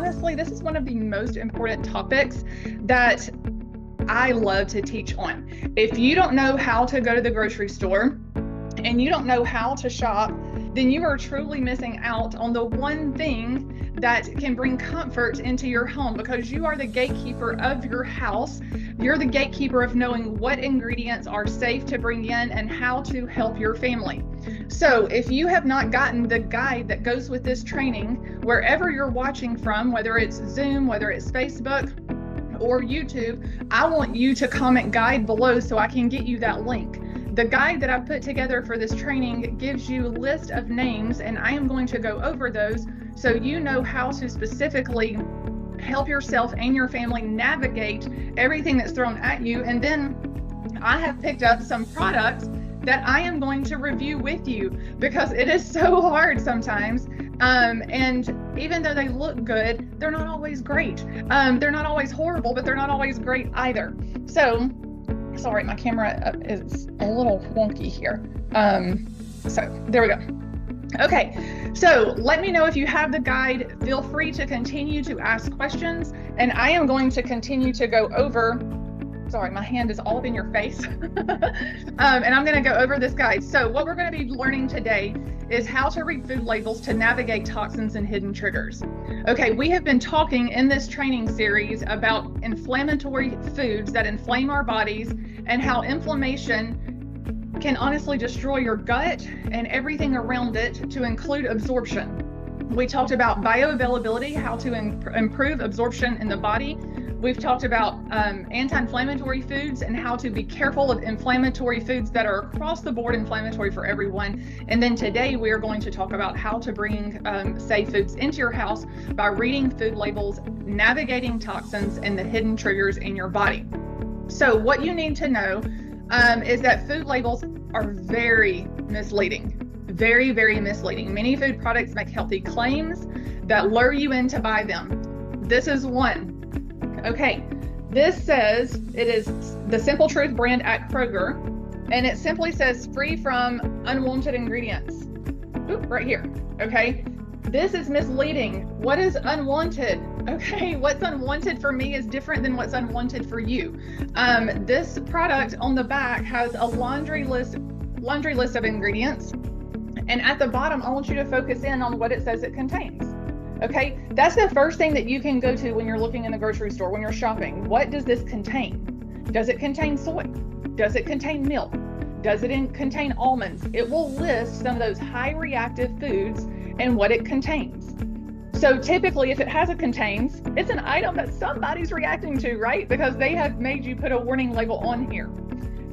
honestly, this is one of the most important topics that I love to teach on. If you don't know how to go to the grocery store and you don't know how to shop, then you are truly missing out on the one thing that can bring comfort into your home, because you are the gatekeeper of your house. You're the gatekeeper of knowing what ingredients are safe to bring in and how to help your family. So if you have not gotten the guide that goes with this training, wherever you're watching from, whether it's Zoom, whether it's Facebook or YouTube, I want you to comment guide below so I can get you that link. The guide that I've put together for this training gives you a list of names, and I am going to go over those so you know how to specifically help yourself and your family navigate everything that's thrown at you. And then I have picked up some products that I am going to review with you, because it is so hard sometimes. And even though they look good, they're not always great. They're not always horrible, but they're not always great either. So, sorry, my camera is a little wonky here. So there we go. Okay, so let me know if you have the guide. Feel free to continue to ask questions, and I am going to continue to go over. Sorry, my hand is all up in your face. And I'm going to go over this guide. So what we're going to be learning today is how to read food labels to navigate toxins and hidden triggers. Okay, we have been talking in this training series about inflammatory foods that inflame our bodies and how inflammation can honestly destroy your gut and everything around it, to include absorption. We talked about bioavailability, how to improve absorption in the body. We've talked about anti-inflammatory foods and how to be careful of inflammatory foods that are across the board inflammatory for everyone. And then today we are going to talk about how to bring safe foods into your house by reading food labels, navigating toxins, and the hidden triggers in your body. So what you need to know is that food labels are very misleading. Very, very misleading. Many food products make healthy claims that lure you in to buy them. This is one. Okay, this says it is the Simple Truth brand at Kroger, and it simply says free from unwanted ingredients. Oop, right here. Okay, this is misleading. What is unwanted? Okay, what's unwanted for me is different than what's unwanted for you. This product on the back has a laundry list of ingredients, and at the bottom, I want you to focus in on what it says it contains. Okay, that's the first thing that you can go to when you're looking in the grocery store, when you're shopping. What does this contain? Does it contain soy? Does it contain milk? Does it contain almonds? It will list some of those high reactive foods and what it contains. So typically, if it has a contains, it's an item that somebody's reacting to, right? Because they have made you put a warning label on here.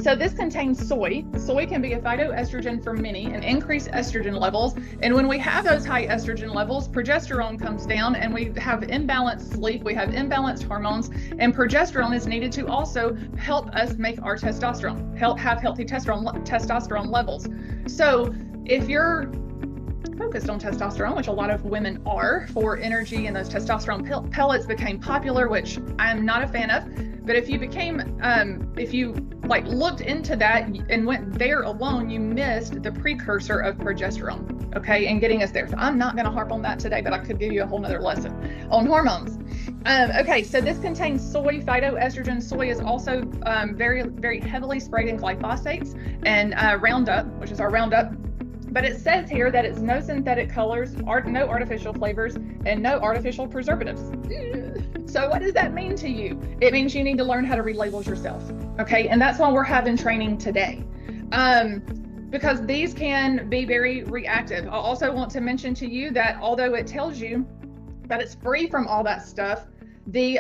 So this contains soy. Soy can be a phytoestrogen for many and increase estrogen levels. And when we have those high estrogen levels, progesterone comes down and we have imbalanced sleep, we have imbalanced hormones, and progesterone is needed to also help us make our testosterone, help have healthy testosterone levels. So if you're focused on testosterone, which a lot of women are for energy, and those testosterone pellets became popular, which I'm not a fan of. But if you became, if you looked into that and went there alone, you missed the precursor of progesterone, okay, and getting us there. So I'm not going to harp on that today, but I could give you a whole nother lesson on hormones. Okay, so this contains soy, phytoestrogen. Soy is also very, very heavily sprayed in glyphosates and Roundup, which is our Roundup. But it says here that it's no synthetic colors, no artificial flavors, and no artificial preservatives. So what does that mean to you? It means you need to learn how to read labels yourself, okay? And that's why we're having training today, because these can be very reactive. I also want to mention to you that although it tells you that it's free from all that stuff, the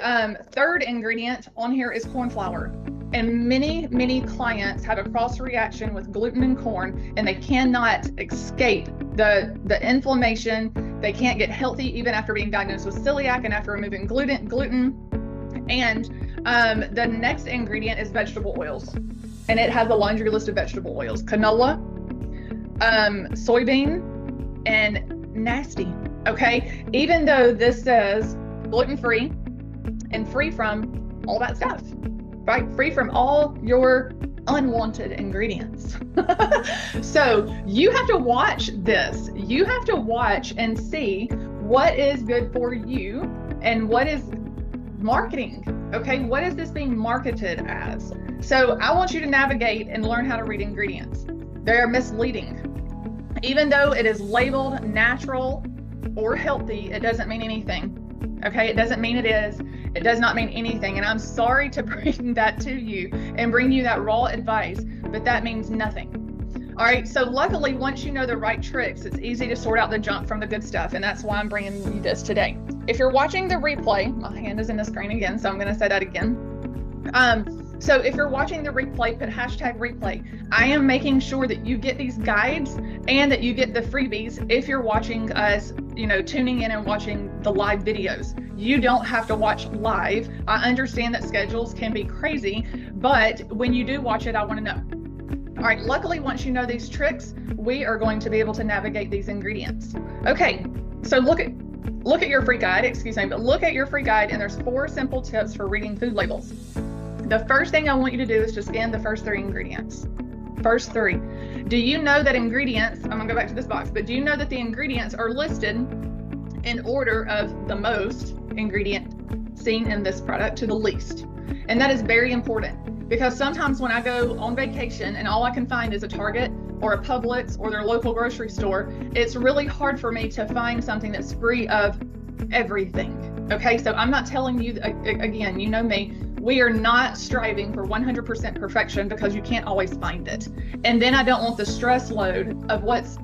third ingredient on here is corn flour. And many clients have a cross reaction with gluten and corn, and they cannot escape the inflammation. They can't get healthy even after being diagnosed with celiac and after removing gluten. And the next ingredient is vegetable oils, and it has a laundry list of vegetable oils: canola, soybean, and nasty. Okay, even though this says gluten-free and free from all that stuff. Right? Free from all your unwanted ingredients. So you have to watch this. You have to watch and see what is good for you and what is marketing. Okay, what is this being marketed as? So I want you to navigate and learn how to read ingredients. They're misleading. Even though it is labeled natural or healthy, it doesn't mean anything. Okay, it doesn't mean it is. It does not mean anything. And I'm sorry to bring that to you and bring you that raw advice, but that means nothing. All right, so luckily, once you know the right tricks, it's easy to sort out the junk from the good stuff. And that's why I'm bringing you this today. If you're watching the replay, my hand is in the screen again, so I'm going to say that again. So if you're watching the replay, put #replay. I am making sure that you get these guides and that you get the freebies if you're watching us, tuning in and watching the live videos. You don't have to watch live. I understand that schedules can be crazy, but when you do watch it, I want to know. All right, luckily, once you know these tricks, we are going to be able to navigate these ingredients. Okay, so look at your free guide, but look at your free guide, and there's 4 simple tips for reading food labels. The first thing I want you to do is to scan the first 3 ingredients. First 3. Do you know that ingredients, I'm gonna go back to this box, but do you know that the ingredients are listed in order of the most ingredient seen in this product to the least? And that is very important, because sometimes when I go on vacation and all I can find is a Target or a Publix or their local grocery store, it's really hard for me to find something that's free of everything. Okay, so I'm not telling you, again, you know me, we are not striving for 100% perfection because you can't always find it. And then I don't want the stress load of what's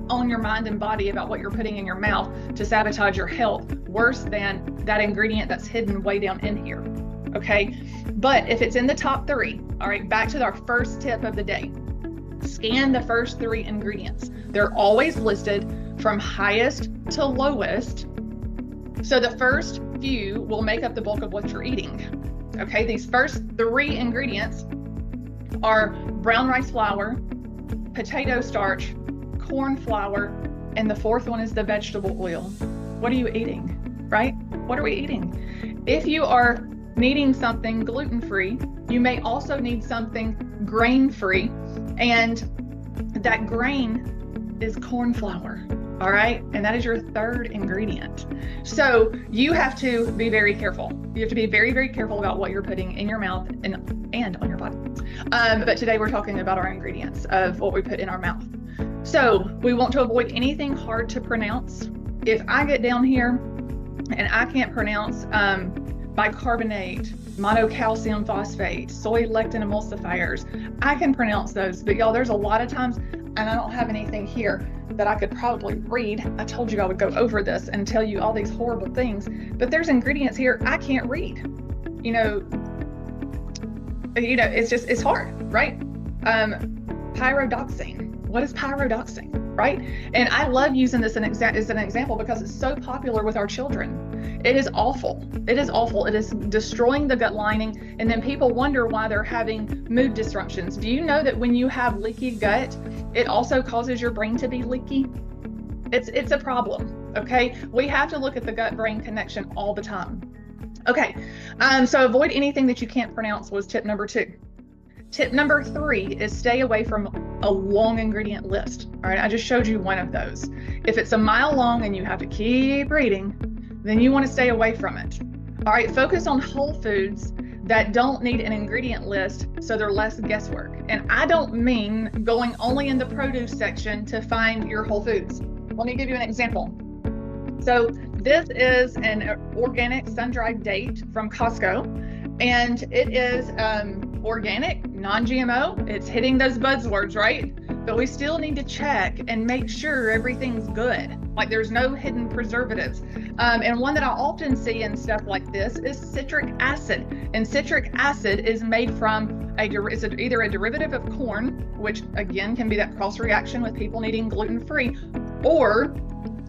on your mind and body about what you're putting in your mouth to sabotage your health worse than that ingredient that's hidden way down in here. Okay, but if it's in the top 3, all right, back to our first tip of the day. Scan the first 3 ingredients. They're always listed from highest to lowest. So the first few will make up the bulk of what you're eating. Okay, these first 3 ingredients are brown rice flour, potato starch, corn flour, and the 4th one is the vegetable oil. What are you eating, right? What are we eating? If you are needing something gluten-free, you may also need something grain-free, and that grain is corn flour. All right, and that is your 3rd ingredient. So you have to be very careful. You have to be very, very careful about what you're putting in your mouth and on your body. But today we're talking about our ingredients of what we put in our mouth. So we want to avoid anything hard to pronounce. If I get down here and I can't pronounce bicarbonate, monocalcium phosphate, soy lectin emulsifiers, I can pronounce those. But y'all, there's a lot of times, and I don't have anything here that I could probably read. I told you I would go over this and tell you all these horrible things, but there's ingredients here I can't read. It's hard, right? Pyridoxine. What is pyridoxine, right? And I love using this as an example because it's so popular with our children. It is awful. It is awful. It is destroying the gut lining, and then people wonder why they're having mood disruptions. Do you know that when you have leaky gut, it also causes your brain to be leaky? It's a problem, okay? We have to look at the gut-brain connection all the time. Okay, so avoid anything that you can't pronounce was tip number 2. Tip number 3 is stay away from a long ingredient list. All right, I just showed you one of those. If it's a mile long and you have to keep reading, then you want to stay away from it. All right, focus on whole foods that don't need an ingredient list, so they're less guesswork. And I don't mean going only in the produce section to find your whole foods. Let me give you an example. So this is an organic sun-dried date from Costco, and it is organic, non-GMO. It's hitting those buzzwords, right? But we still need to check and make sure everything's good. Like there's no hidden preservatives. And one that I often see in stuff like this is citric acid. And citric acid is made from either a derivative of corn, which again can be that cross reaction with people needing gluten-free, or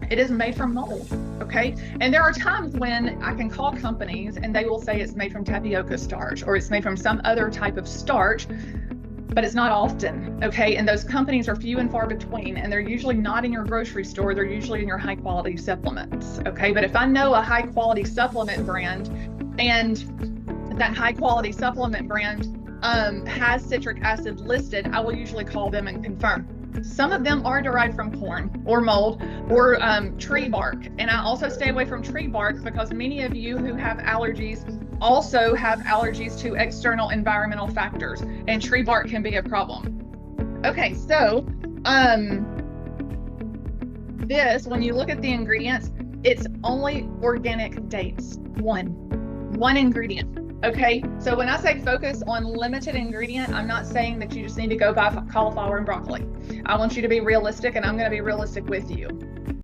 it is made from mold, okay? And there are times when I can call companies and they will say it's made from tapioca starch or it's made from some other type of starch, but it's not often, okay? And those companies are few and far between, and they're usually not in your grocery store. They're usually in your high quality supplements, okay? But if I know a high quality supplement brand and that high quality supplement brand has citric acid listed, I will usually call them and confirm. Some of them are derived from corn or mold or tree bark. And I also stay away from tree bark because many of you who have allergies also have allergies to external environmental factors, and tree bark can be a problem. Okay, so this, when you look at the ingredients, it's only organic dates. One ingredient. Okay, so when I say focus on limited ingredient, I'm not saying that you just need to go buy cauliflower and broccoli. I want you to be realistic, and I'm going to be realistic with you.